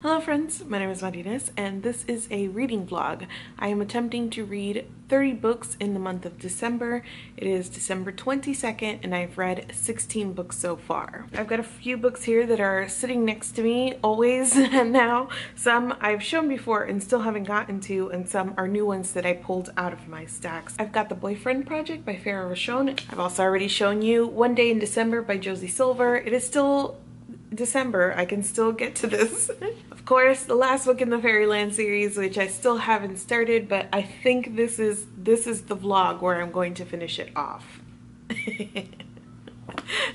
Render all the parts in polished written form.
Hello friends, my name is Martinez and this is a reading vlog. I am attempting to read 30 books in the month of December. It is December 22nd and I've read 16 books so far. I've got a few books here that are sitting next to me always now. Some I've shown before and still haven't gotten to, and some are new ones that I pulled out of my stacks. I've got The Boyfriend Project by Farah Rochon. I've also already shown you One Day in December by Josie Silver. It is still December, I can still get to this. Of course, the last book in the Fairyland series, which I still haven't started, but I think this is the vlog where I'm going to finish it off.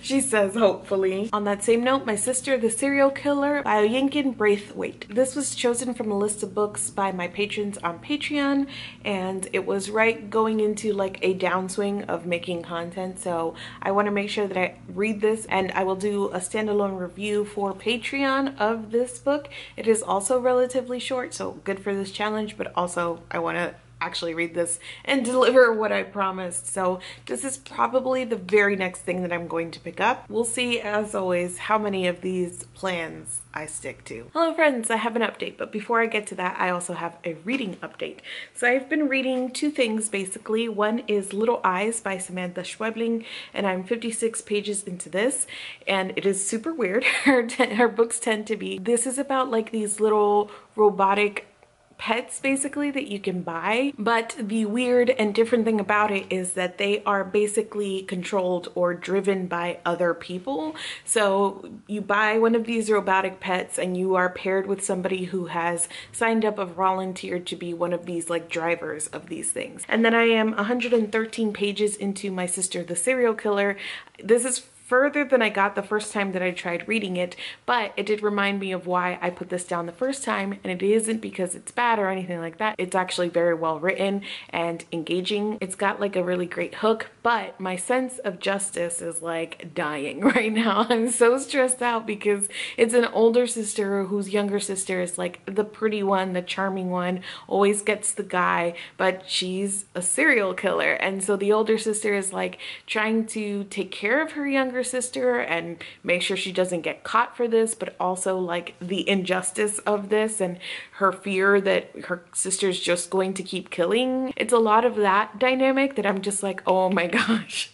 She says, hopefully. On that same note, My Sister, the Serial Killer by Oyinkan Braithwaite. This was chosen from a list of books by my patrons on Patreon, and it was right going into like a downswing of making content, so I want to make sure that I read this, and I will do a standalone review for Patreon of this book. It is also relatively short, so good for this challenge, but also I want to actually read this and deliver what I promised. So this is probably the very next thing that I'm going to pick up. We'll see, as always, how many of these plans I stick to. Hello friends, I have an update, but before I get to that, I also have a reading update. So I've been reading two things basically. One is Little Eyes by Samantha Schwebling, and I'm 56 pages into this, and it is super weird. Her books tend to be. This is about like these little robotic pets basically that you can buy, but the weird and different thing about it is that they are basically controlled or driven by other people. So you buy one of these robotic pets and you are paired with somebody who has signed up or volunteered to be one of these like drivers of these things. And then I am 113 pages into My Sister, the Serial Killer. This is further than I got the first time that I tried reading it, but it did remind me of why I put this down the first time, and it isn't because it's bad or anything like that. It's actually very well written and engaging. It's got like a really great hook, but my sense of justice is like dying right now. I'm so stressed out because it's an older sister whose younger sister is like the pretty one, the charming one, always gets the guy, but she's a serial killer. And so the older sister is like trying to take care of her younger sister and make sure she doesn't get caught for this, but also like the injustice of this and her fear that her sister's just going to keep killing. It's a lot of that dynamic that I'm just like, oh my gosh.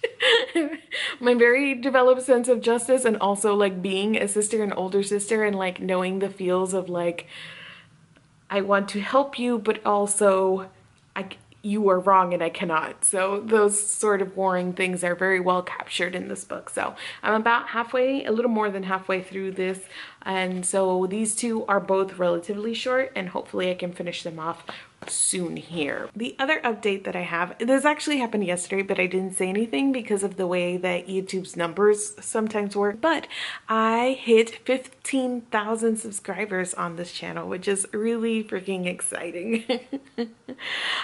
My very developed sense of justice, and also like being a sister and older sister and like knowing the feels of like, I want to help you, but also you are wrong and I cannot. So those sort of warring things are very well captured in this book. So I'm about halfway, a little more than halfway through this. And so these two are both relatively short, and hopefully I can finish them off soon here. The other update that I have, this actually happened yesterday, but I didn't say anything because of the way that YouTube's numbers sometimes work, but I hit 15,000 subscribers on this channel, which is really freaking exciting.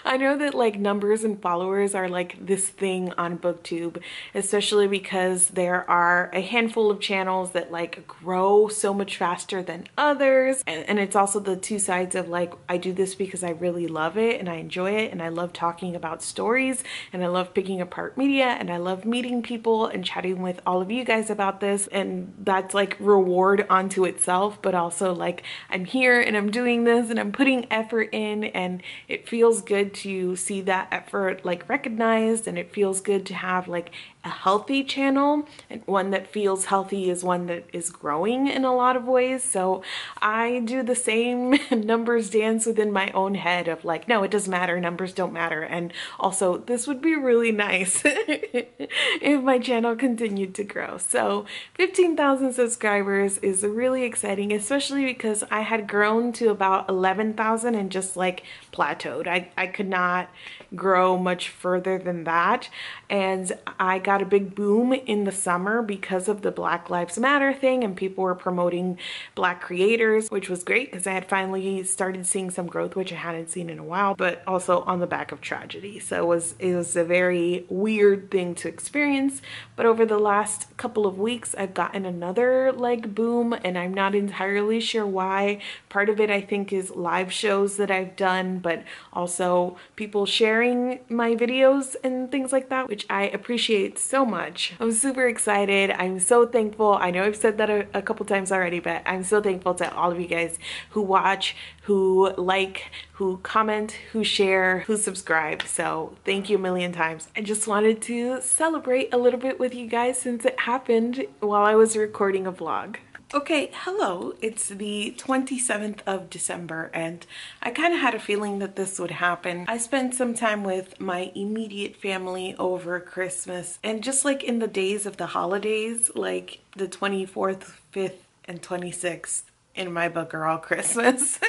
I know that like numbers and followers are like this thing on BookTube, especially because there are a handful of channels that like grow so much faster than others, and it's also the two sides of like, I do this because I really love it and I enjoy it and I love talking about stories and I love picking apart media and I love meeting people and chatting with all of you guys about this, and that's like reward onto itself, but also like I'm here and I'm doing this and I'm putting effort in, and it feels good to see that effort like recognized, and it feels good to have like a healthy channel, and one that feels healthy is one that is growing in a lot of ways. So I do the same numbers dance within my own head of like, no, it doesn't matter, numbers don't matter, and also this would be really nice if my channel continued to grow. So 15,000 subscribers is really exciting, especially because I had grown to about 11,000 and just like plateaued. I could not grow much further than that, and I got a big boom in the summer because of the Black Lives Matter thing, and people were promoting Black creators, which was great because I had finally started seeing some growth, which I hadn't seen in a while, but also on the back of tragedy. So it was a very weird thing to experience. But over the last couple of weeks, I've gotten another like boom, and I'm not entirely sure why. Part of it I think is live shows that I've done, but also people sharing my videos and things like that, which I appreciate so much. I'm super excited. I'm so thankful. I know I've said that a couple times already, but I'm so thankful to all of you guys who watch, who like, who comment, who share, who subscribe. So thank you a million times. I just wanted to celebrate a little bit with you guys since it happened while I was recording a vlog. Okay, hello, it's the 27th of December and I kind of had a feeling that this would happen. I spent some time with my immediate family over Christmas, and just like in the days of the holidays, like the 24th, 5th, and 26th in my book are all Christmas.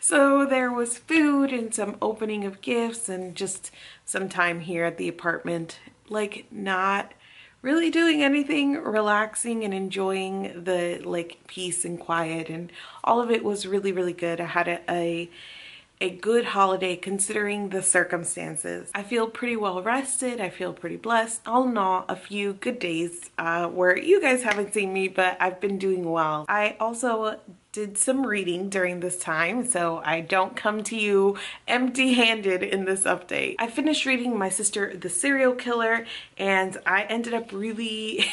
So there was food and some opening of gifts and just some time here at the apartment, like not really doing anything, relaxing and enjoying the like peace and quiet, and all of it was really, really good. I had a good holiday considering the circumstances. I feel pretty well rested. I feel pretty blessed. All in all, a few good days where you guys haven't seen me, but I've been doing well. I also did some reading during this time, so I don't come to you empty-handed in this update. I finished reading My Sister the Serial Killer, and I ended up really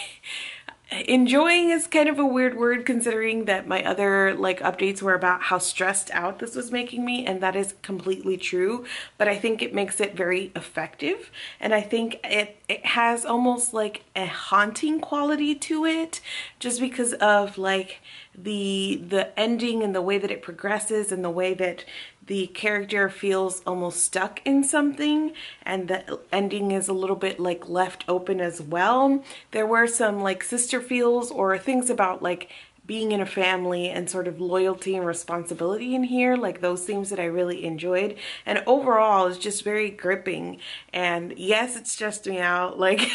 enjoying is kind of a weird word considering that my other like updates were about how stressed out this was making me, and that is completely true, but I think it makes it very effective, and I think it has almost like a haunting quality to it just because of like the ending and the way that it progresses and the way that the character feels almost stuck in something, and the ending is a little bit like left open as well. There were some like sister feels or things about like being in a family and sort of loyalty and responsibility in here, like those themes that I really enjoyed, and overall it's just very gripping. And yes, it stressed me out, like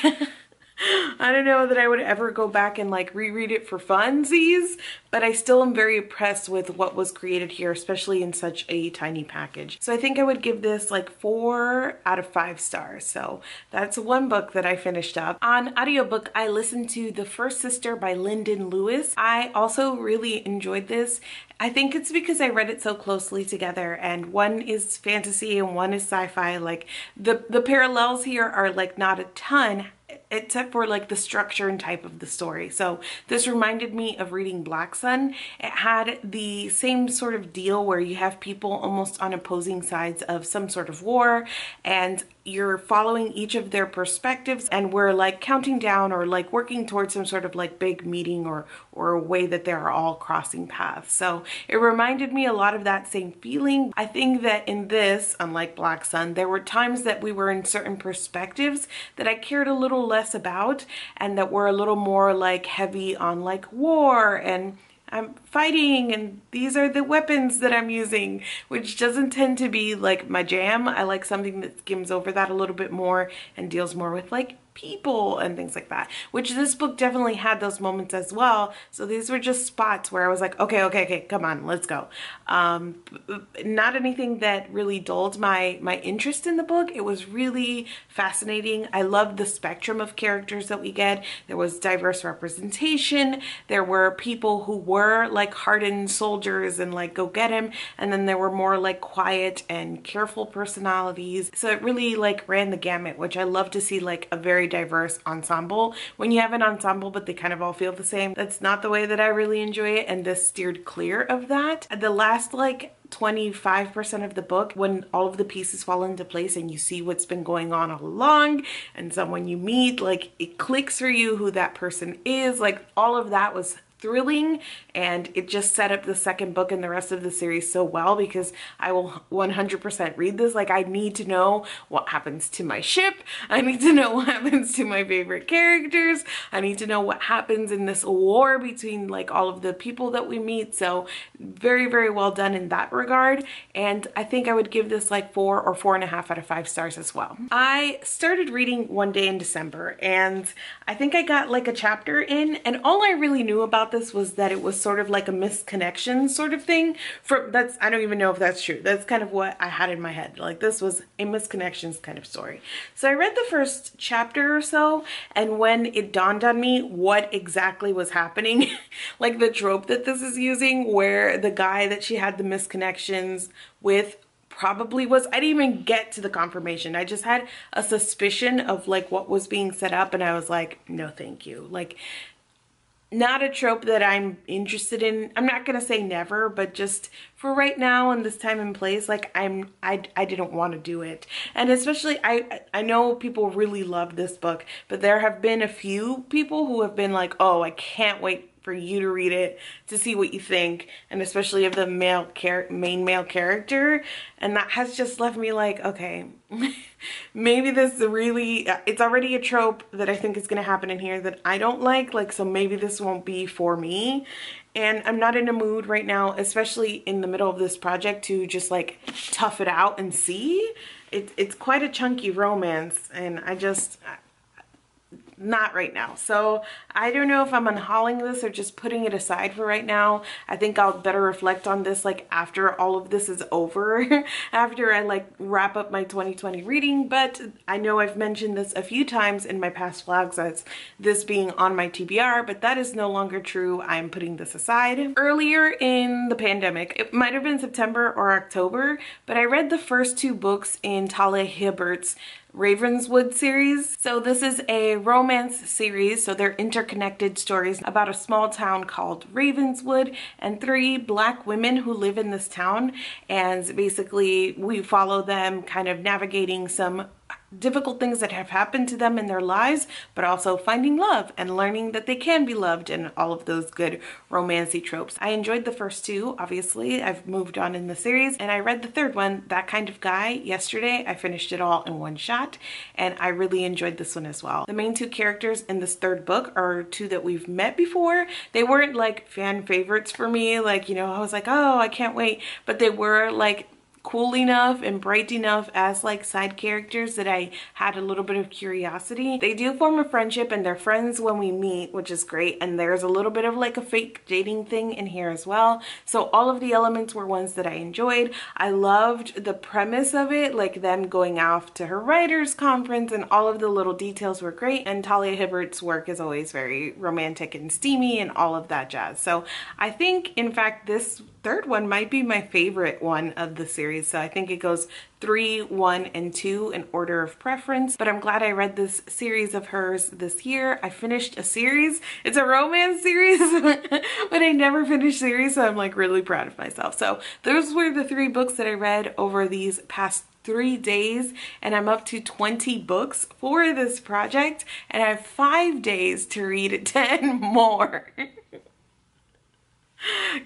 I don't know that I would ever go back and like reread it for funsies, but I still am very impressed with what was created here, especially in such a tiny package. So I think I would give this like 4 out of 5 stars. So that's one book that I finished up. On audiobook, I listened to The First Sister by Linden Lewis. I also really enjoyed this. I think it's because I read it so closely together, and one is fantasy and one is sci-fi. Like the parallels here are like not a ton, except for like the structure and type of the story. So this reminded me of reading Black Sun. It had the same sort of deal where you have people almost on opposing sides of some sort of war, and you're following each of their perspectives, and we're like counting down or like working towards some sort of like big meeting or a way that they're all crossing paths. So it reminded me a lot of that same feeling. I think that in this, unlike Black Sun, there were times that we were in certain perspectives that I cared a little less about, and that were a little more like heavy on like war and I'm fighting and these are the weapons that I'm using, which doesn't tend to be like my jam. I like something that skims over that a little bit more and deals more with like people and things like that, which this book definitely had those moments as well. So these were just spots where I was like, okay, come on, let's go. Not anything that really dulled my interest in the book. It was really fascinating. I loved the spectrum of characters that we get. There was diverse representation. There were people who were like hardened soldiers and like go get him, and then there were more like quiet and careful personalities. So it really like ran the gamut, which I love to see, like a very diverse ensemble. When you have an ensemble but they kind of all feel the same, that's not the way that I really enjoy it, and this steered clear of that. The last like 25% of the book, when all of the pieces fall into place and you see what's been going on all along, and someone you meet, like it clicks for you who that person is, like all of that was thrilling, and it just set up the second book and the rest of the series so well, because I will 100% read this. Like I need to know what happens to my ship. I need to know what happens to my favorite characters. I need to know what happens in this war between like all of the people that we meet. So very, very well done in that regard. And I think I would give this like 4 or 4.5 out of 5 stars as well. I started reading one day in December, and I think I got like a chapter in, and all I really knew about this was that it was sort of like a misconnection sort of thing. I don't even know if that's true. That's kind of what I had in my head. Like this was a misconnections kind of story. So I read the first chapter or so, and when it dawned on me what exactly was happening, like the trope that this is using, where the guy that she had the misconnections with probably was. I didn't even get to the confirmation. I just had a suspicion of like what was being set up, and I was like, no thank you. Like, not a trope that I'm interested in. I'm not gonna say never, but just for right now and this time and place, like I didn't want to do it. And especially I know people really love this book, but there have been a few people who have been like, oh, I can't wait for you to read it to see what you think, and especially of the main male character. And that has just left me like, okay, maybe this really, it's already a trope that I think is going to happen in here that I don't like, so maybe this won't be for me. And I'm not in a mood right now, especially in the middle of this project, to just like tough it out and see. It's quite a chunky romance, and not right now. So I don't know if I'm unhauling this or just putting it aside for right now. I think I'll better reflect on this like after all of this is over, after I like wrap up my 2020 reading. But I know I've mentioned this a few times in my past vlogs as this being on my TBR, but that is no longer true. I'm putting this aside. Earlier in the pandemic, it might have been September or October, but I read the first 2 books in Talia Hibbert's Ravenswood series. So this is a romance series, so they're interconnected stories about a small town called Ravenswood and 3 black women who live in this town, and basically we follow them kind of navigating some difficult things that have happened to them in their lives, but also finding love and learning that they can be loved, and all of those good romancy tropes. I enjoyed the first 2, obviously. I've moved on in the series, and I read the 3rd one, That Kind of Guy, yesterday. I finished it all in one shot, and I really enjoyed this one as well. The main 2 characters in this 3rd book are 2 that we've met before. They weren't like fan favorites for me, like, you know, I was like, oh, I can't wait, but they were like cool enough and bright enough as like side characters that I had a little bit of curiosity. They do form a friendship and they're friends when we meet, which is great, and there's a little bit of like a fake dating thing in here as well. So all of the elements were ones that I enjoyed. I loved the premise of it, like them going off to her writers conference, and all of the little details were great. And Talia Hibbert's work is always very romantic and steamy and all of that jazz. So I think in fact this 3rd one might be my favorite one of the series. So I think it goes 3, 1, and 2 in order of preference. But I'm glad I read this series of hers this year. I finished a series. It's a romance series, but I never finished series, so I'm like really proud of myself. So those were the 3 books that I read over these past 3 days, and I'm up to 20 books for this project, and I have 5 days to read 10 more.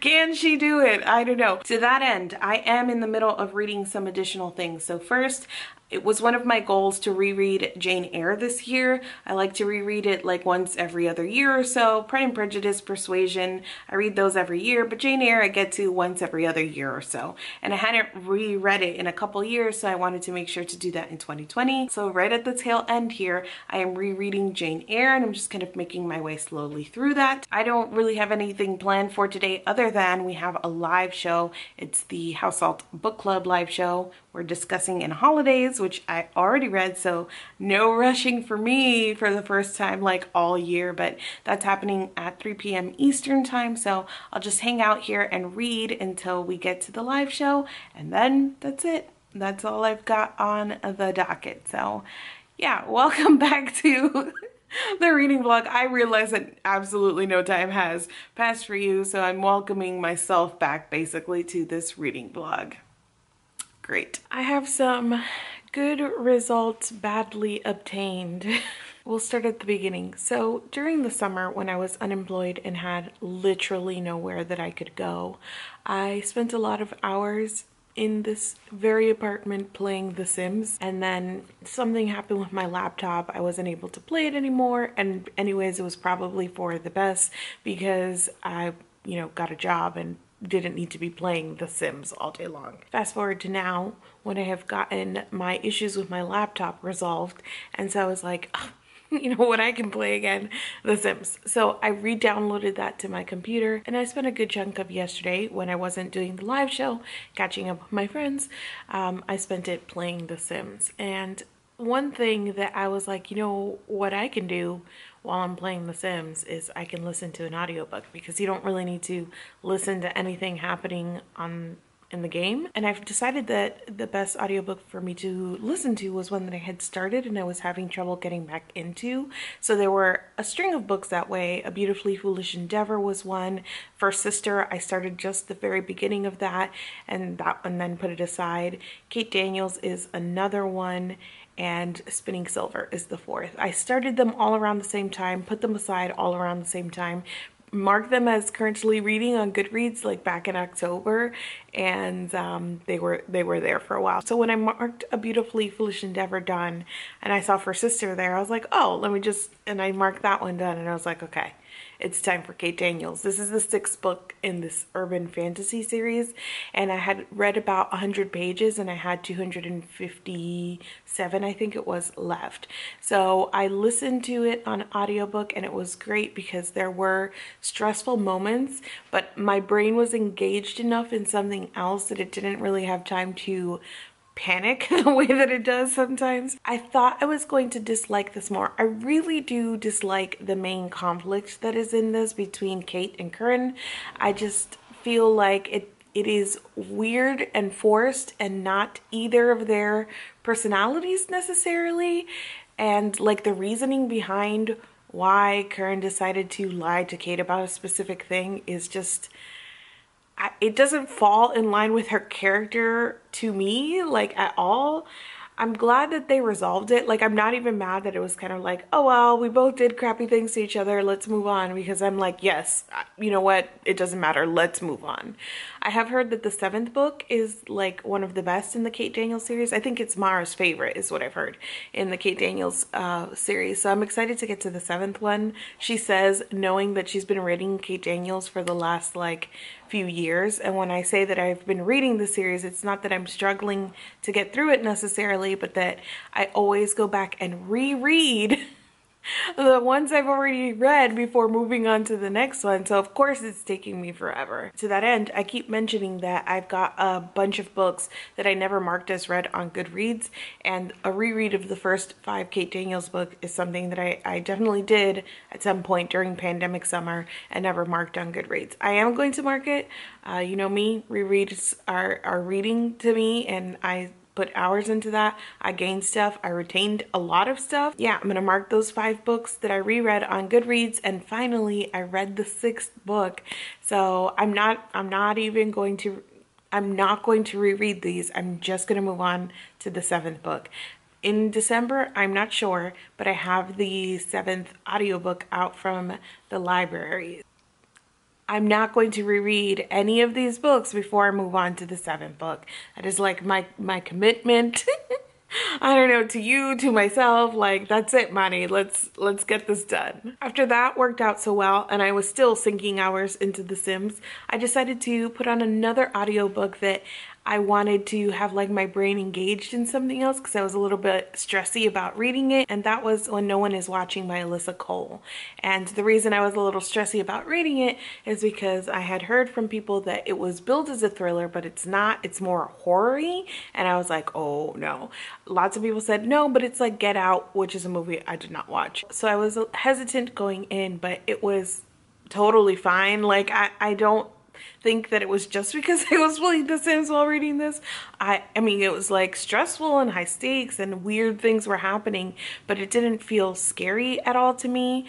Can she do it? I don't know. To that end, I am in the middle of reading some additional things. So first, it was one of my goals to reread Jane Eyre this year. I like to reread it like once every other year or so. Pride and Prejudice, Persuasion, I read those every year, but Jane Eyre I get to once every other year or so. And I hadn't reread it in a couple years, so I wanted to make sure to do that in 2020. So right at the tail end here, I am rereading Jane Eyre, and I'm just kind of making my way slowly through that. I don't really have anything planned for today other than we have a live show. It's the House Salt Book Club live show. We're discussing In Holidays, which I already read, so no rushing for me for the first time like all year, but that's happening at 3 p.m. Eastern time, so I'll just hang out here and read until we get to the live show, and then that's it. That's all I've got on the docket. So yeah, welcome back to the reading vlog. I realize that absolutely no time has passed for you, so I'm welcoming myself back basically to this reading vlog. Great. I have some good results badly obtained. We'll start at the beginning. So during the summer when I was unemployed and had literally nowhere that I could go, I spent a lot of hours in this very apartment playing The Sims, and then something happened with my laptop. I wasn't able to play it anymore, and anyways it was probably for the best because I, you know, got a job and didn't need to be playing The Sims all day long. Fast forward to now when I have gotten my issues with my laptop resolved, and so I was like, oh, you know what, I can play again, The Sims. So I re-downloaded that to my computer, and I spent a good chunk of yesterday when I wasn't doing the live show, catching up with my friends. I spent it playing The Sims. And one thing that I was like, you know what I can do while I'm playing The Sims is I can listen to an audiobook, because you don't really need to listen to anything happening on in the game. And I've decided that the best audiobook for me to listen to was one that I had started and I was having trouble getting back into. So there were a string of books that way. A Beautifully Foolish Endeavor was one. First Sister, I started just the very beginning of that and then put it aside. Kate Daniels is another one, and Spinning Silver is the fourth. I started them all around the same time, put them aside all around the same time, marked them as currently reading on Goodreads like back in October, and they were there for a while. So when I marked A Beautifully Foolish Endeavor done and I saw First Sister there, I was like, oh, let me just, and I marked that one done, and I was like, okay, it's time for Kate Daniels. This is the sixth book in this urban fantasy series, and I had read about 100 pages and I had 257, I think it was, left. So I listened to it on audiobook and it was great because there were stressful moments, but my brain was engaged enough in something else that it didn't really have time to panic the way that it does sometimes. I thought I was going to dislike this more. I really do dislike the main conflict that is in this between Kate and Curran. I just feel like it is weird and forced and not either of their personalities necessarily. And like the reasoning behind why Curran decided to lie to Kate about a specific thing is just, it doesn't fall in line with her character to me, like, at all. I'm glad that they resolved it. Like, I'm not even mad that it was kind of like, oh, well, we both did crappy things to each other, let's move on, because I'm like, yes, you know what, it doesn't matter, let's move on. I have heard that the seventh book is like one of the best in the Kate Daniels series. I think it's Mara's favorite is what I've heard in the Kate Daniels series. So I'm excited to get to the seventh one. She says, knowing that she's been reading Kate Daniels for the last like few years, and when I say that I've been reading the series, it's not that I'm struggling to get through it necessarily, but that I always go back and reread the ones I've already read before moving on to the next one. So of course it's taking me forever. To that end, I keep mentioning that I've got a bunch of books that I never marked as read on Goodreads, and a reread of the first 5 Kate Daniels books is something that I definitely did at some point during pandemic summer and never marked on Goodreads. I am going to mark it. You know me, rereads are reading to me, and I put hours into that. I gained stuff. I retained a lot of stuff. Yeah, I'm gonna mark those 5 books that I reread on Goodreads, and finally I read the 6th book. So I'm not going to reread these. I'm just gonna move on to the 7th book. In December, I'm not sure, but I have the 7th audiobook out from the library. I'm not going to reread any of these books before I move on to the 7th book. That is like my commitment. I don't know, to you, to myself, like, that's it, Manny, let's get this done. After that worked out so well, and I was still sinking hours into The Sims, I decided to put on another audiobook that I wanted to have like my brain engaged in something else because I was a little bit stressy about reading it, and that was When No One Is Watching by Alyssa Cole. And the reason I was a little stressy about reading it is because I had heard from people that it was billed as a thriller, but it's not, it's more horror-y, and I was like, oh no. Lots of people said no, but it's like Get Out, which is a movie I did not watch. So I was hesitant going in, but it was totally fine. Like, I don't think that it was just because I was playing The Sims while reading this. I mean, it was like stressful and high stakes and weird things were happening, but it didn't feel scary at all to me.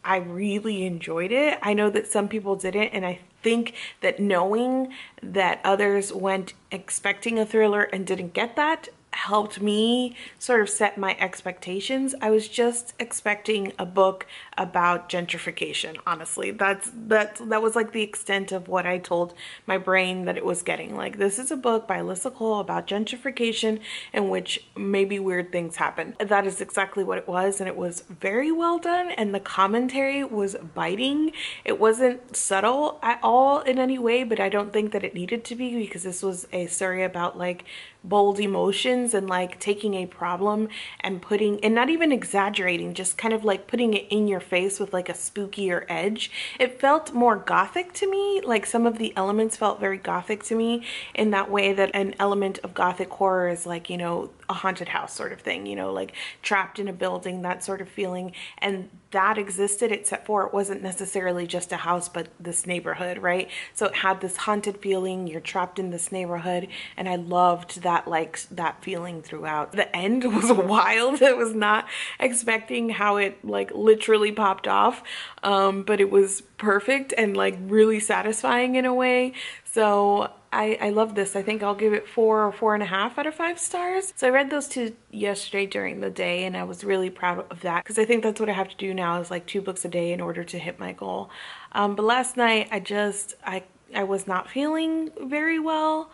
I really enjoyed it. I know that some people didn't, and I think that knowing that others went expecting a thriller and didn't get that helped me sort of set my expectations. I was just expecting a book about gentrification, honestly. That was like the extent of what I told my brain that it was getting. Like, this is a book by Alyssa Cole about gentrification in which maybe weird things happen. That is exactly what it was, and it was very well done, and the commentary was biting. It wasn't subtle at all in any way, but I don't think that it needed to be, because this was a story about like bold emotions descriptions and like taking a problem and putting, and not even exaggerating, just kind of like putting it in your face with like a spookier edge. It felt more gothic to me. Like some of the elements felt very gothic to me in that way that an element of gothic horror is like, you know, a haunted house sort of thing, you know, like trapped in a building, that sort of feeling. And that existed, except for it wasn't necessarily just a house, but this neighborhood, right? So it had this haunted feeling, you're trapped in this neighborhood, and I loved that, like that feeling throughout. The end was wild. I was not expecting how it like literally popped off, but it was perfect and like really satisfying in a way. So I love this. I think I'll give it 4 or 4.5 out of 5 stars. So I read those 2 yesterday during the day, and I was really proud of that because I think that's what I have to do now, is like 2 books a day in order to hit my goal. But last night I was not feeling very well.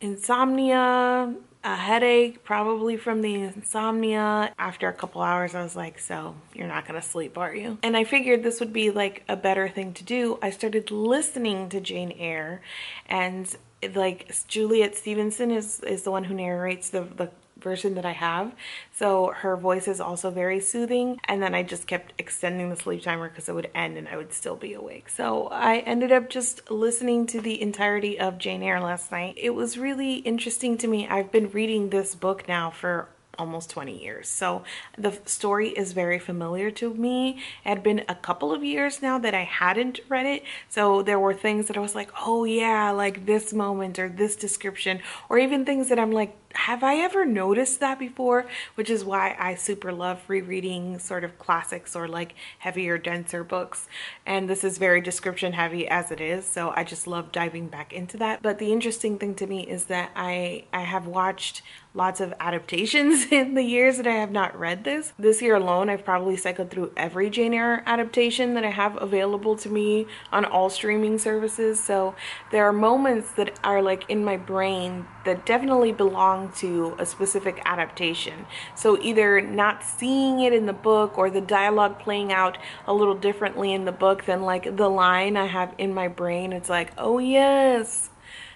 Insomnia, a headache, probably from the insomnia. After a couple hours, I was like, so you're not gonna sleep, are you? And I figured this would be like a better thing to do. I started listening to Jane Eyre, and like Juliet Stevenson is the one who narrates the version that I have. So her voice is also very soothing. And then I just kept extending the sleep timer because it would end and I would still be awake. So I ended up just listening to the entirety of Jane Eyre last night. It was really interesting to me. I've been reading this book now for almost 20 years. So the story is very familiar to me. It had been a couple of years now that I hadn't read it. So there were things that I was like, oh yeah, like this moment or this description, or even things that I'm like, have I ever noticed that before? Which is why I super love rereading sort of classics or like heavier, denser books. And this is very description heavy as it is. So I just love diving back into that. But the interesting thing to me is that I have watched lots of adaptations in the years that I have not read this. This year alone, I've probably cycled through every Jane Eyre adaptation that I have available to me on all streaming services. So there are moments that are like in my brain that definitely belong to a specific adaptation. So either not seeing it in the book or the dialogue playing out a little differently in the book than like the line I have in my brain. It's like, oh yes,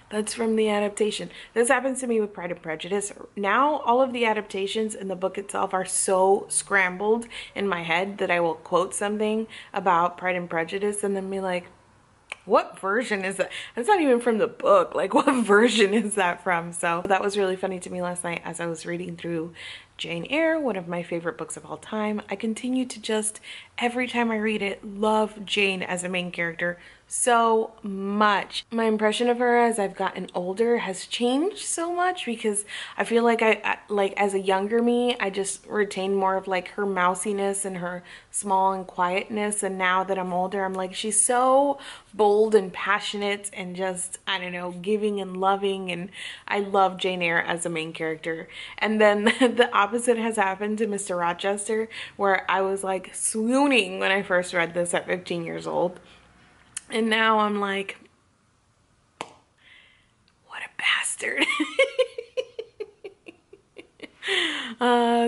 that's from the adaptation. This happens to me with Pride and Prejudice. Now all of the adaptations in the book itself are so scrambled in my head that I will quote something about Pride and Prejudice and then be like, what version is that? That's not even from the book. Like, what version is that from? So that was really funny to me last night as I was reading through Jane Eyre, one of my favorite books of all time. I continue to just, every time I read it, love Jane as a main character so much. My impression of her as I've gotten older has changed so much because I feel like like as a younger me, I just retained more of like her mousiness and her small and quietness. And now that I'm older, I'm like, she's so bold and passionate and just, I don't know, giving and loving. And I love Jane Eyre as a main character. And then the opposite has happened to Mr. Rochester, where I was like swooning when I first read this at 15 years old. And now I'm like, what a bastard.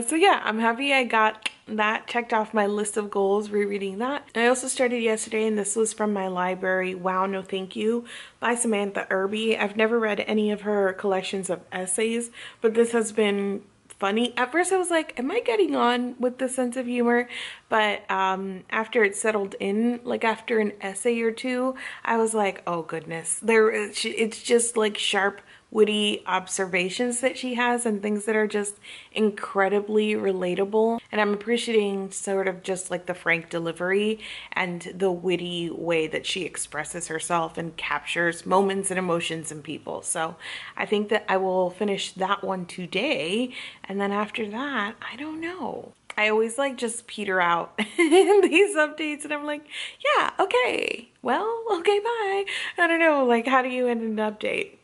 So yeah, I'm happy I got that checked off my list of goals, rereading that. I also started yesterday, and this was from my library, Wow No Thank You by Samantha Irby. I've never read any of her collections of essays, but this has been funny. At first I was like, am I getting on with the sense of humor? But after it settled in, like after an essay or two, I was like, oh goodness, it's just like sharp, witty observations that she has and things that are just incredibly relatable. And I'm appreciating sort of just like the frank delivery and the witty way that she expresses herself and captures moments and emotions in people. So I think that I will finish that one today. And then after that, I don't know. I always like just peter out in these updates and I'm like, yeah, okay, well, okay, bye. I don't know, like how do you end an update?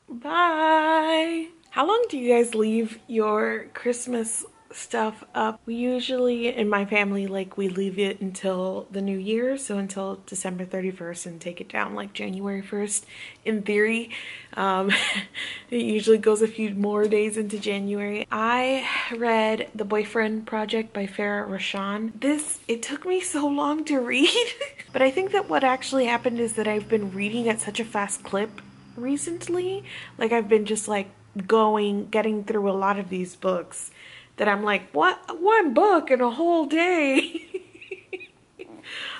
Bye. How long do you guys leave your Christmas stuff up? We usually, in my family, like we leave it until the new year, so until December 31st and take it down like January 1st in theory. It usually goes a few more days into January. I read The Boyfriend Project by Farah Rashan. It took me so long to read, but I think that what actually happened is that I've been reading at such a fast clip recently. Like I've been just like getting through a lot of these books that I'm like, what? One book in a whole day?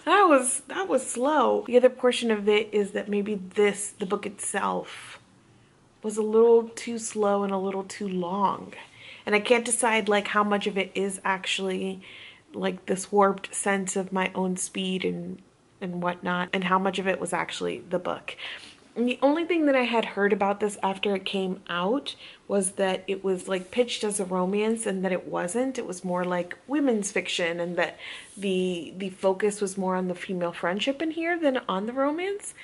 That was slow. The other portion of it is that maybe the book itself was a little too slow and a little too long. And I can't decide like how much of it is actually like this warped sense of my own speed and whatnot, and how much of it was actually the book. And the only thing that I had heard about this after it came out was that it was like pitched as a romance, and that it wasn't. It was more like women's fiction, and that the focus was more on the female friendship in here than on the romance.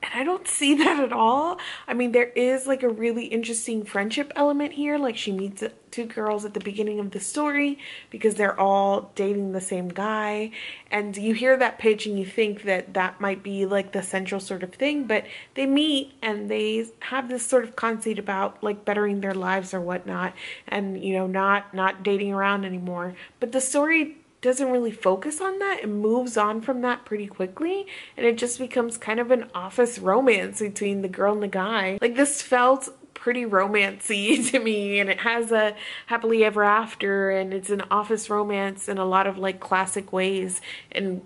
And I don't see that at all. I mean, there is like a really interesting friendship element here. Like she meets two girls at the beginning of the story because they're all dating the same guy. And you hear that pitch and you think that that might be like the central sort of thing. But they meet and they have this sort of conceit about like bettering their lives or whatnot. And, you know, not dating around anymore. But the story doesn't really focus on that. It moves on from that pretty quickly, and it just becomes kind of an office romance between the girl and the guy. Like this felt pretty romancy to me, and it has a happily ever after, and it's an office romance in a lot of like classic ways. And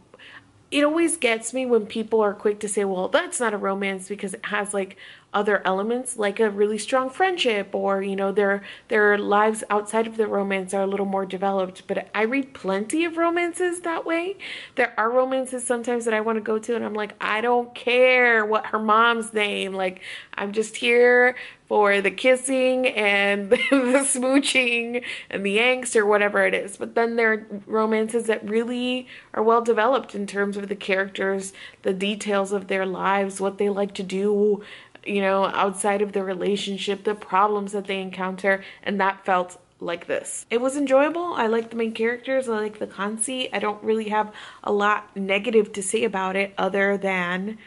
it always gets me when people are quick to say, well, that's not a romance because it has like other elements like a really strong friendship, or, you know, their lives outside of the romance are a little more developed. But I read plenty of romances that way. There are romances sometimes that I want to go to and I'm like, I don't care what her mom's name. Like, I'm just here for the kissing and the smooching and the angst or whatever it is. But then there are romances that really are well developed in terms of the characters, the details of their lives, what they like to do, you know, outside of the relationship, the problems that they encounter. And that felt like this. It was enjoyable. I like the main characters. I like the conceit. I don't really have a lot negative to say about it other than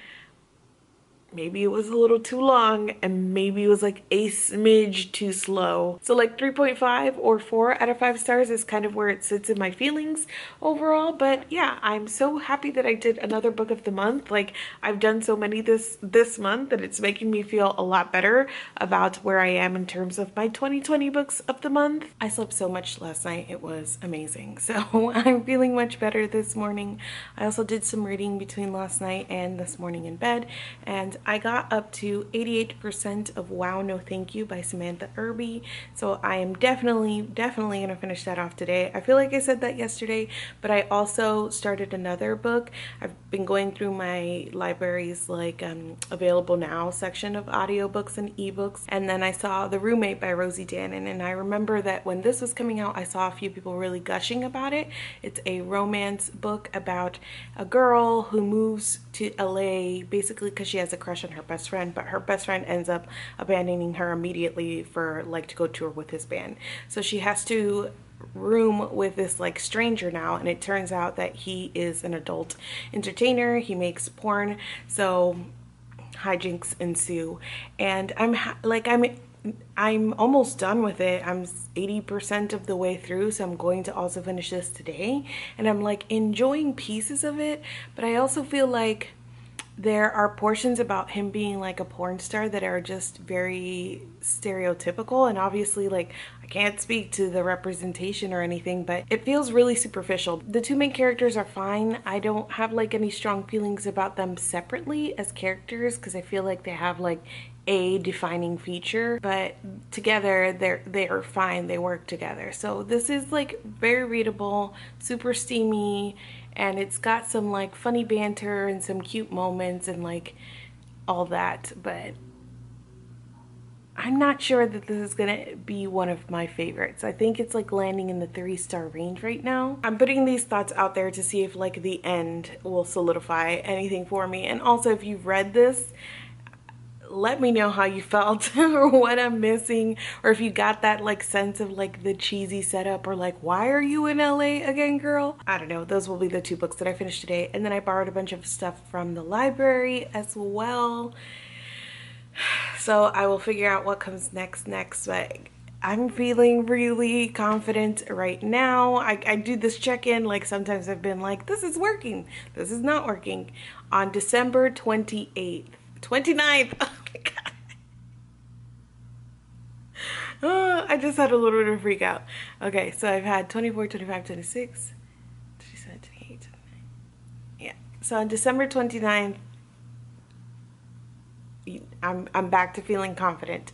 maybe it was a little too long and maybe it was like a smidge too slow. So like 3.5 or 4 out of 5 stars is kind of where it sits in my feelings overall. But yeah, I'm so happy that I did another book of the month. Like I've done so many this month that it's making me feel a lot better about where I am in terms of my 2020 books of the month. I slept so much last night. It was amazing. So I'm feeling much better this morning. I also did some reading between last night and this morning in bed, and I got up to 88% of Wow No Thank You by Samantha Irby. So I am definitely gonna finish that off today. I feel like I said that yesterday, but I also started another book. I've been going through my library's like available now section of audiobooks and ebooks, and then I saw The Roommate by Rosie Danan, and I remember that when this was coming out I saw a few people really gushing about it. It's a romance book about a girl who moves to LA basically because she has a crush on her best friend, but her best friend ends up abandoning her immediately for like to go tour with his band. So she has to room with this like stranger now, and it turns out that he is an adult entertainer. He makes porn, so hijinks ensue. And I'm almost done with it. I'm 80% of the way through, so I'm going to also finish this today, and I'm like enjoying pieces of it, but I also feel like there are portions about him being like a porn star that are just very stereotypical, and obviously like I can't speak to the representation or anything, but it feels really superficial. The two main characters are fine. I don't have like any strong feelings about them separately as characters because I feel like they have like a defining feature, but together they are fine. They work together. So this is like very readable, super steamy, and it's got some like funny banter and some cute moments and like all that, but I'm not sure that this is gonna be one of my favorites. I think it's like landing in the 3-star range right now. I'm putting these thoughts out there to see if like the end will solidify anything for me. And also, if you've read this, let me know how you felt or what I'm missing, or if you got that like sense of like the cheesy setup, or like, why are you in LA again, girl? I don't know. Those will be the 2 books that I finished today, and then I borrowed a bunch of stuff from the library as well, so I will figure out what comes next, but I'm feeling really confident right now. I do this check-in, like sometimes I've been like, this is working, this is not working. On December 29th, oh my god, I just had a little bit of a freak out. Okay, so I've had 24, 25, 26, 27, 28, 29. Yeah. So on December 29th, I'm back to feeling confident.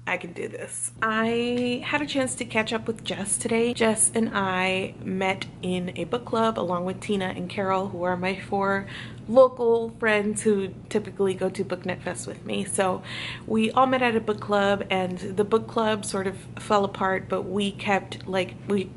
I can do this. I had a chance to catch up with Jess today. Jess and I met in a book club along with Tina and Carol, who are my 4 local friends who typically go to Booknet Fest with me. So we all met at a book club, and the book club sort of fell apart, but we kept we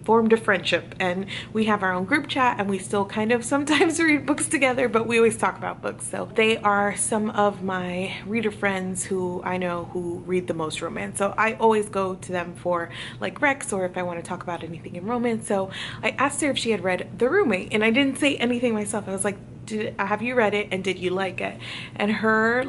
formed a friendship, and we have our own group chat, and we still kind of sometimes read books together, but we always talk about books. So they are some of my reader friends who I know who read the most romance. So I always go to them for like recs or if I want to talk about anything in romance. So I asked her if she had read The Roommate, and I didn't say anything myself. I was like, have you read it and did you like it? And her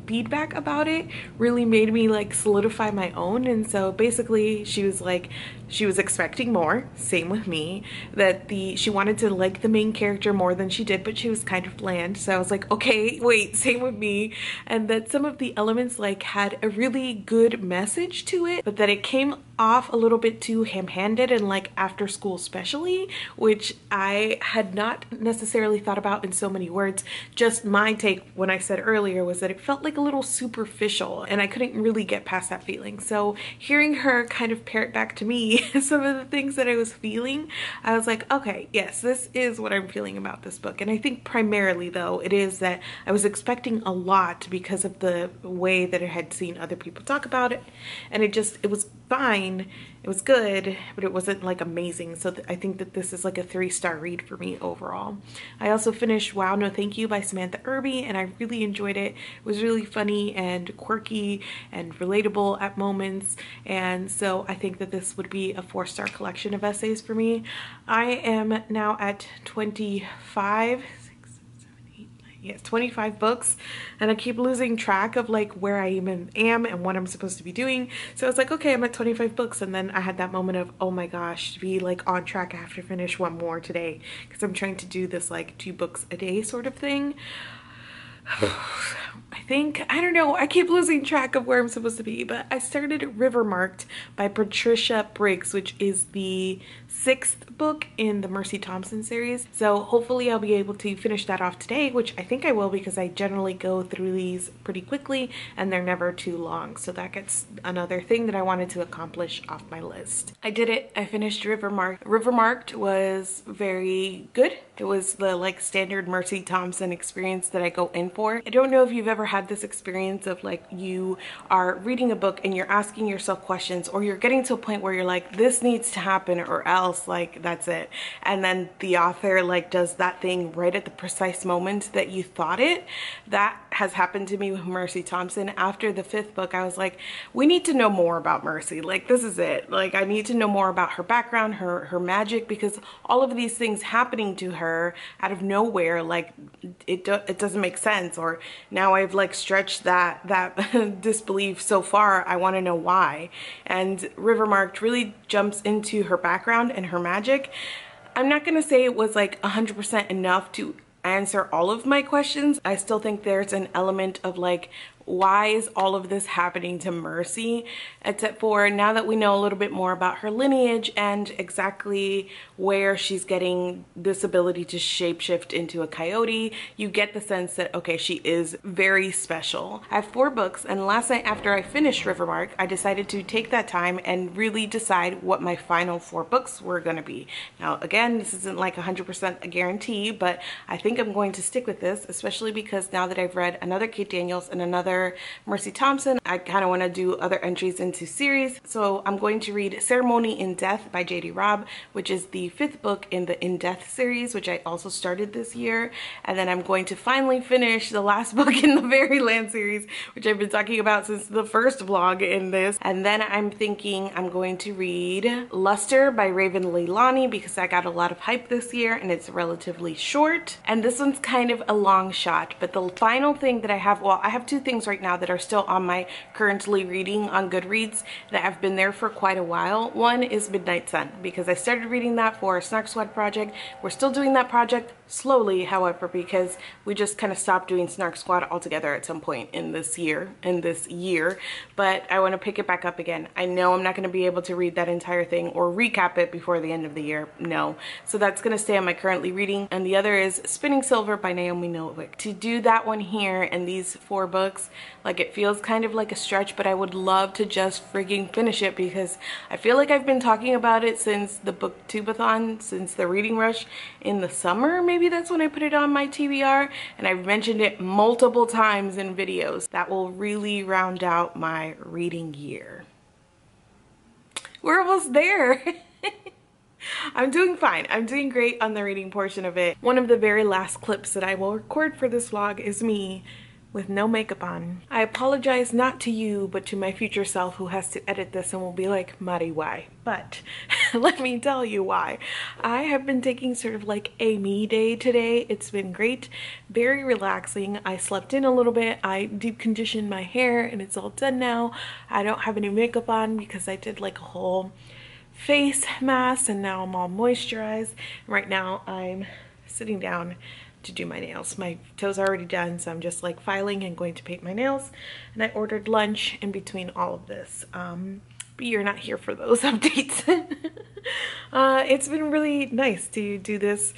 feedback about it really made me solidify my own. And so basically she was like, she was expecting more, same with me, that she wanted to like the main character more than she did, but she was kind of bland. So I was like, okay, wait, same with me. And that some of the elements had a really good message to it, but that it came off a little bit too ham-handed and after school especially, which I had not necessarily thought about in so many words. Just my take when I said earlier was that it felt a little superficial, and I couldn't really get past that feeling. So hearing her kind of parrot back to me some of the things that I was feeling, I was like, okay, yes, this is what I'm feeling about this book. And I think primarily though it is that I was expecting a lot because of the way that I had seen other people talk about it, and it was fine, it was good, but it wasn't amazing. So I think that this is a 3-star read for me overall. I also finished Wow No Thank You by Samantha Irby, and I really enjoyed it. It was really funny and quirky and relatable at moments, and so I think that this would be a 4-star collection of essays for me. I am now at 25, yes, 25 books, and I keep losing track of where I even am and what I'm supposed to be doing. So it's okay, I'm at 25 books, and then I had that moment of, oh my gosh, to be on track, I have to finish 1 more today, because I'm trying to do this 2 books a day sort of thing. I don't know, I keep losing track of where I'm supposed to be, but I started Rivermarkt by Patricia Briggs, which is the 6th book in the Mercy Thompson series. So hopefully I'll be able to finish that off today, which I think I will, because I generally go through these pretty quickly and they're never too long. So that gets another thing that I wanted to accomplish off my list. I did it. I finished Rivermarkt. Rivermarkt was very good. It was the standard Mercy Thompson experience that I go in for. I don't know if you've ever had this experience of you are reading a book and you're asking yourself questions, or you're getting to a point where you're like, this needs to happen or else that's it. And then the author does that thing right at the precise moment that you thought it. That has happened to me with Mercy Thompson. After the 5th book, I was like, we need to know more about Mercy. This is it. I need to know more about her background, her magic, because all of these things happening to her out of nowhere, it doesn't make sense. Or now I've stretched that disbelief so far, I want to know why. And Rivermarkt really jumps into her background and her magic. I'm not gonna say it was 100% enough to answer all of my questions. I still think there's an element of why is all of this happening to Mercy, except for now that we know a little bit more about her lineage and exactly where she's getting this ability to shapeshift into a coyote, you get the sense that, okay, she is very special. I have 4 books, and last night after I finished Rivermarkt, I decided to take that time and really decide what my final 4 books were gonna be. Now, again, this isn't 100% a guarantee, but I think I'm going to stick with this, especially because now that I've read another Kate Daniels and another Mercy Thompson, I kind of want to do other entries into series. So I'm going to read Ceremony in Death by J.D. Robb, which is the 5th book in the In Death series, which I also started this year. And then I'm going to finally finish the last book in the Fairyland series, which I've been talking about since the first vlog in this. And then I'm thinking I'm going to read Luster by Raven Leilani, because I got a lot of hype this year and it's relatively short. And this one's kind of a long shot, but the final thing that I have, well, I have 2 things right now that are still on my currently reading on Goodreads that have been there for quite a while. One is Midnight Sun, because I started reading that for a Snark Squad project. We're still doing that project. slowly, however, because we just kind of stopped doing Snark Squad altogether at some point in this year, but I want to pick it back up again. I know I'm not going to be able to read that entire thing or recap it before the end of the year, no. So that's going to stay on my currently reading, and the other is Spinning Silver by Naomi Novick. To do that one here and these 4 books, like, it feels kind of like a stretch, but I would love to just frigging finish it because I feel like I've been talking about it since the booktubeathon, since the reading rush in the summer. Maybe that's when I put it on my TBR, and I've mentioned it multiple times in videos. That will really round out my reading year. We're almost there. I'm doing fine. I'm doing great on the reading portion of it. One of the very last clips that I will record for this vlog is me with no makeup on. I apologize not to you, but to my future self who has to edit this and will be like, Mari, why? But let me tell you why. I have been taking sort of like a me day today. It's been great, very relaxing. I slept in a little bit. I deep conditioned my hair and it's all done now. I don't have any makeup on because I did like a whole face mask and now I'm all moisturized. Right now I'm sitting down to do my nails. My toes are already done, so I'm just like filing and going to paint my nails, and I ordered lunch in between all of this, but you're not here for those updates. It's been really nice to do this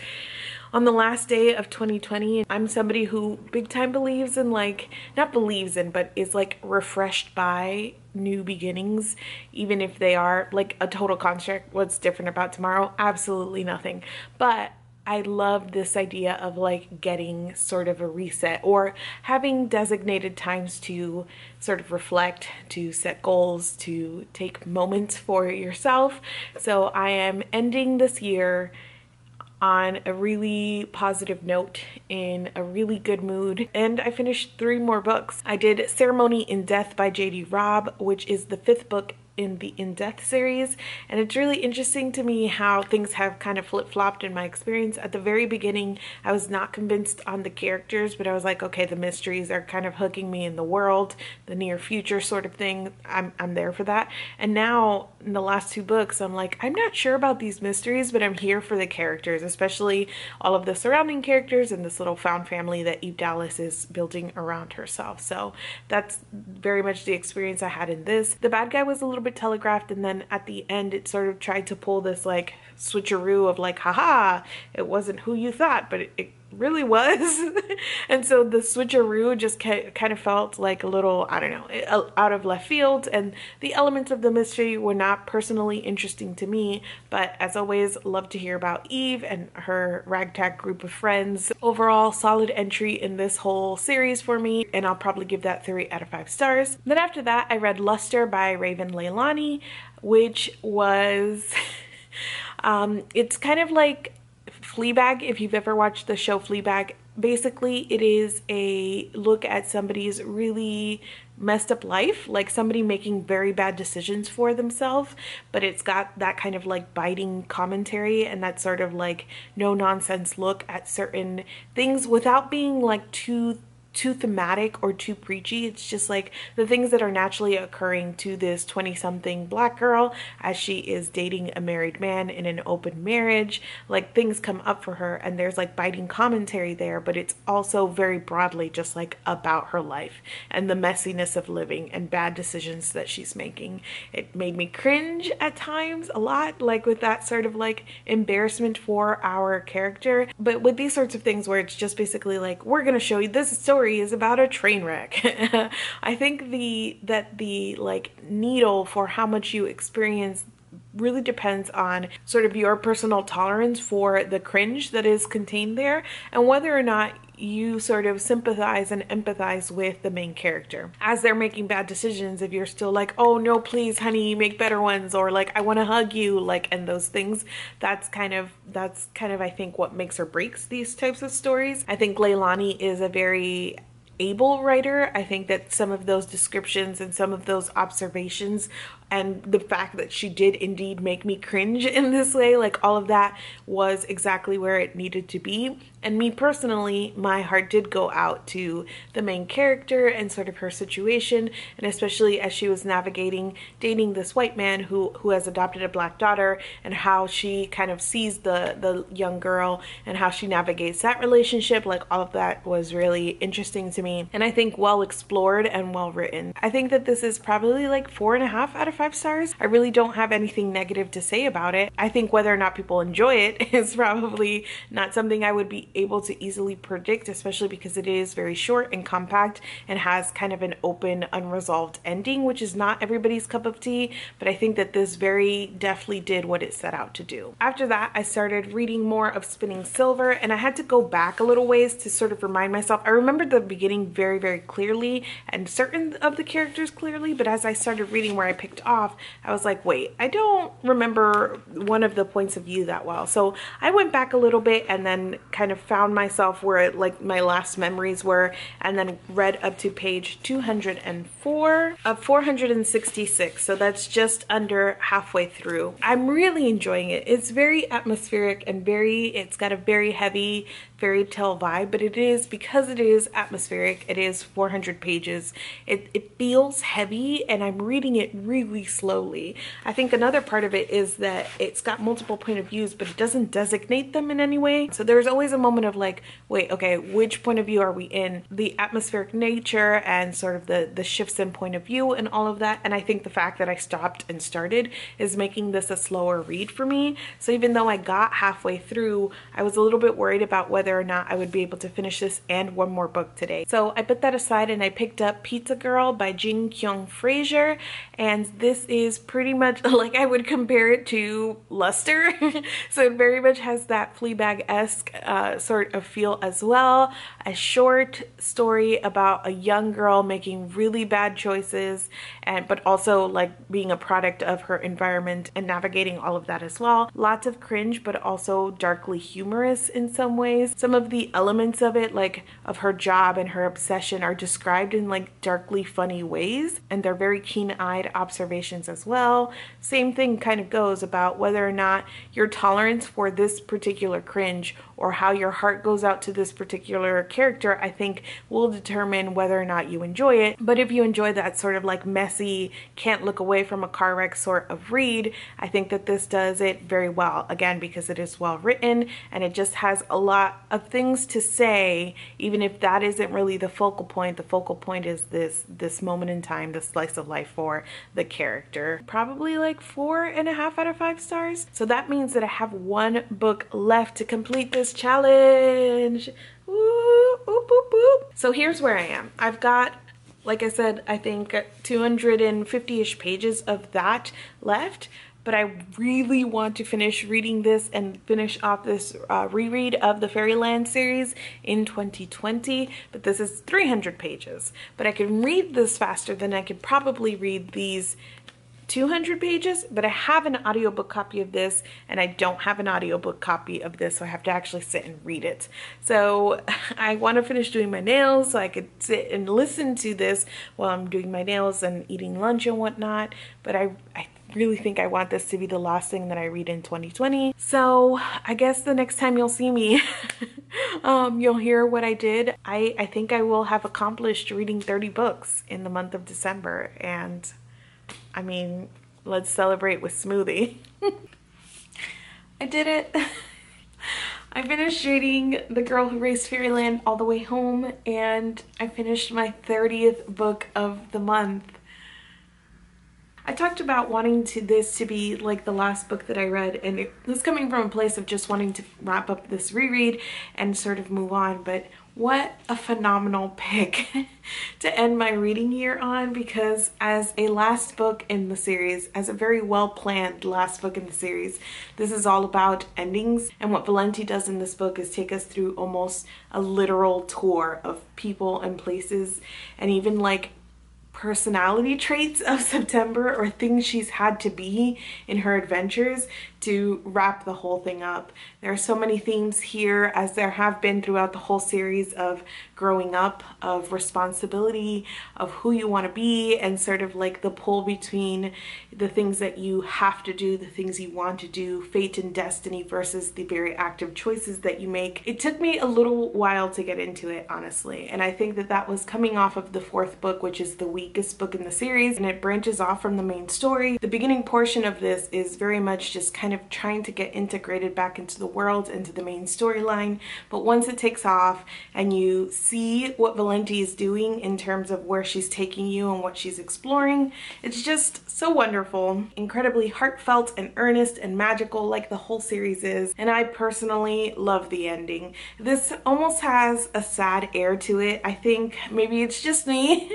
on the last day of 2020. I'm somebody who big time believes in, like, not believes in, but is like refreshed by new beginnings, even if they are like a total construct. What's different about tomorrow? Absolutely nothing. But I love this idea of like getting sort of a reset or having designated times to sort of reflect, to set goals, to take moments for yourself. So I am ending this year on a really positive note, in a really good mood, and I finished 3 more books. I did Ceremony in Death by J.D. Robb, which is the 5th book in the In Death series, and it's really interesting to me how things have kind of flip-flopped in my experience. At the very beginning, I was not convinced on the characters, but I was like, okay, the mysteries are kind of hooking me in the world, the near future sort of thing. I'm there for that. And now in the last 2 books, I'm like, I'm not sure about these mysteries, but I'm here for the characters, especially all of the surrounding characters and this little found family that Eve Dallas is building around herself. So that's very much the experience I had in this. The bad guy was a little bit telegraphed, and then at the end it sort of tried to pull this like switcheroo of like, haha, it wasn't who you thought, but it really was. And so the switcheroo just kind of felt like a little, I don't know, out of left field, and the elements of the mystery were not personally interesting to me, but as always, love to hear about Eve and her ragtag group of friends. Overall, solid entry in this whole series for me, and I'll probably give that 3 out of 5 stars. Then after that, I read Luster by Raven Leilani, which was it's kind of like Fleabag, if you've ever watched the show Fleabag. Basically, it is a look at somebody's really messed up life, like somebody making very bad decisions for themselves, but it's got that kind of like biting commentary and that sort of like no nonsense look at certain things without being like too thematic or too preachy. It's just like the things that are naturally occurring to this 20-something black girl as she is dating a married man in an open marriage. Like, things come up for her and there's like biting commentary there, but it's also very broadly just like about her life and the messiness of living and bad decisions that she's making. It made me cringe at times a lot, like with that sort of like embarrassment for our character. But with these sorts of things where it's just basically like, we're gonna show you this story is about a train wreck. I think that the like needle for how much you experience really depends on sort of your personal tolerance for the cringe that is contained there, and whether or not you sort of sympathize and empathize with the main character as they're making bad decisions. If you're still like, oh no, please honey, make better ones, or like, I want to hug you, like, and those things, that's kind of I think what makes or breaks these types of stories. I think Leilani is a very able writer. I think that some of those descriptions and some of those observations and the fact that she did indeed make me cringe in this way, like all of that was exactly where it needed to be. And me personally, my heart did go out to the main character and sort of her situation, and especially as she was navigating dating this white man who has adopted a black daughter, and how she kind of sees the young girl and how she navigates that relationship. Like all of that was really interesting to me, and I think well explored and well written. I think that this is probably like 4.5 out of 5 stars. I really don't have anything negative to say about it. I think whether or not people enjoy it is probably not something I would be able to easily predict, especially because it is very short and compact and has kind of an open, unresolved ending, which is not everybody's cup of tea, but I think that this very deftly did what it set out to do. After that, I started reading more of Spinning Silver, and I had to go back a little ways to sort of remind myself. I remembered the beginning very, very clearly and certain of the characters clearly, but as I started reading where I picked off, I was like, wait, I don't remember one of the points of view that well. So I went back a little bit and then kind of found myself where like my last memories were, and then read up to page 204 of 466. So that's just under halfway through. I'm really enjoying it. It's very atmospheric and it's got a very heavy fairy tale vibe, but it is, because it is atmospheric, it is 400 pages. It feels heavy, and I'm reading it really slowly. I think another part of it is that it's got multiple point of views, but it doesn't designate them in any way. So there's always a moment of like, wait, okay, which point of view are we in? The atmospheric nature and sort of the shifts in point of view and all of that. And I think the fact that I stopped and started is making this a slower read for me. So even though I got halfway through, I was a little bit worried about whether or not I would be able to finish this and one more book today. So I put that aside and I picked up Pizza Girl by Jin Kyung Fraser, and this is pretty much like I would compare it to Luster. So it very much has that Fleabag-esque sort of feel as well. A short story about a young girl making really bad choices, but also like being a product of her environment and navigating all of that as well. Lots of cringe, but also darkly humorous in some ways. Some of the elements of it, like of her job and her obsession, are described in like darkly funny ways, and they're very keen-eyed observations as well. Same thing kind of goes about whether or not your tolerance for this particular cringe or how your heart goes out to this particular character, I think will determine whether or not you enjoy it. But if you enjoy that sort of like messy, can't look away from a car wreck sort of read, I think that this does it very well. Again, because it is well written and it just has a lot of things to say, even if that isn't really the focal point. The focal point is this moment in time, this slice of life for the character. Probably like 4.5 out of 5 stars. So that means that I have one book left to complete this challenge. Ooh, oop, oop, oop. So here's where I am. I've got, like I said, I think 250-ish pages of that left, but I really want to finish reading this and finish off this reread of the Fairyland series in 2020. But this is 300 pages. But I can read this faster than I could probably read these 200 pages, but I have an audiobook copy of this and I don't have an audiobook copy of this, so I have to actually sit and read it. So I want to finish doing my nails so I could sit and listen to this while I'm doing my nails and eating lunch and whatnot, but I really think I want this to be the last thing that I read in 2020. So I guess the next time you'll see me, you'll hear what I did. I think I will have accomplished reading 30 books in the month of December, and I mean, let's celebrate with smoothie. I did it. I finished reading The Girl Who Raised Fairyland all the way home, and I finished my 30th book of the month. I talked about wanting this to be like the last book that I read, and it was coming from a place of just wanting to wrap up this reread and sort of move on, but what a phenomenal pick to end my reading year on, because as a last book in the series, as a very well-planned last book in the series, this is all about endings, and what Valenti does in this book is take us through almost a literal tour of people and places, and even like personality traits of September, or things she's had to be in her adventures to wrap the whole thing up. There are so many themes here, as there have been throughout the whole series, of growing up, of responsibility, of who you want to be, and sort of like the pull between the things that you have to do, the things you want to do, fate and destiny versus the very active choices that you make. It took me a little while to get into it, honestly, and I think that that was coming off of the fourth book, which is the weakest book in the series, and it branches off from the main story. The beginning portion of this is very much just kind of trying to get integrated back into the world, into the main storyline, but once it takes off and you see what Valenti is doing in terms of where she's taking you and what she's exploring, it's just so wonderful, incredibly heartfelt and earnest and magical, like the whole series is, and I personally love the ending. This almost has a sad air to it. I think maybe it's just me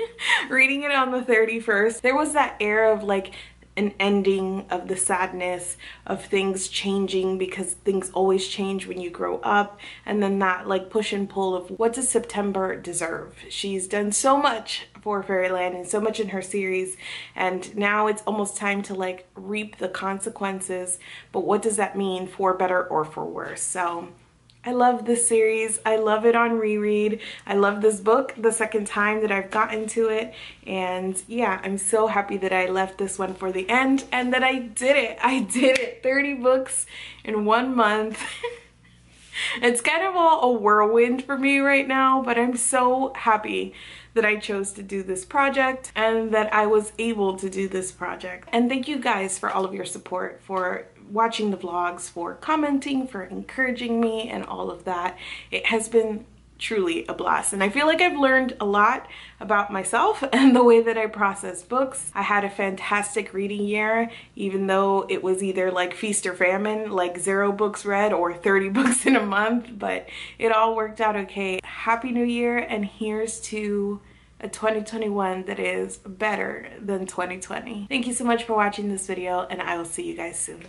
reading it on the 31st. There was that air of like an ending of the sadness of things changing, because things always change when you grow up, and then that like push and pull of what does September deserve. She's done so much for Fairyland and so much in her series, and now it's almost time to like reap the consequences, but what does that mean for better or for worse? So I love this series. I love it on reread. I love this book the second time that I've gotten to it. And yeah, I'm so happy that I left this one for the end and that I did it. I did it. 30 books in 1 month. It's kind of all a whirlwind for me right now, but I'm so happy that I chose to do this project and that I was able to do this project. And thank you guys for all of your support, for watching the vlogs, for commenting, for encouraging me, and all of that. It has been truly a blast, and I feel like I've learned a lot about myself and the way that I process books. I had a fantastic reading year, even though it was either like feast or famine, like 0 books read or 30 books in a month, but it all worked out okay. Happy New Year, and here's to a 2021 that is better than 2020. Thank you so much for watching this video, and I will see you guys soon.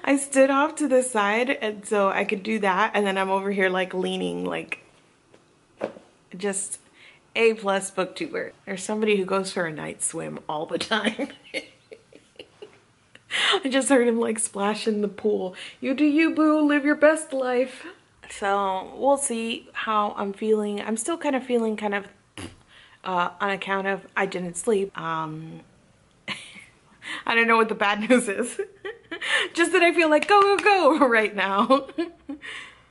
I stood off to the side and so I could do that, and then I'm over here like leaning, like just A+ booktuber. There's somebody who goes for a night swim all the time. I just heard him like splash in the pool. You do you, boo, live your best life. So we'll see how I'm feeling. I'm still kind of feeling kind of on account of I didn't sleep. I don't know what the bad news is. Just that I feel like go, go, go right now.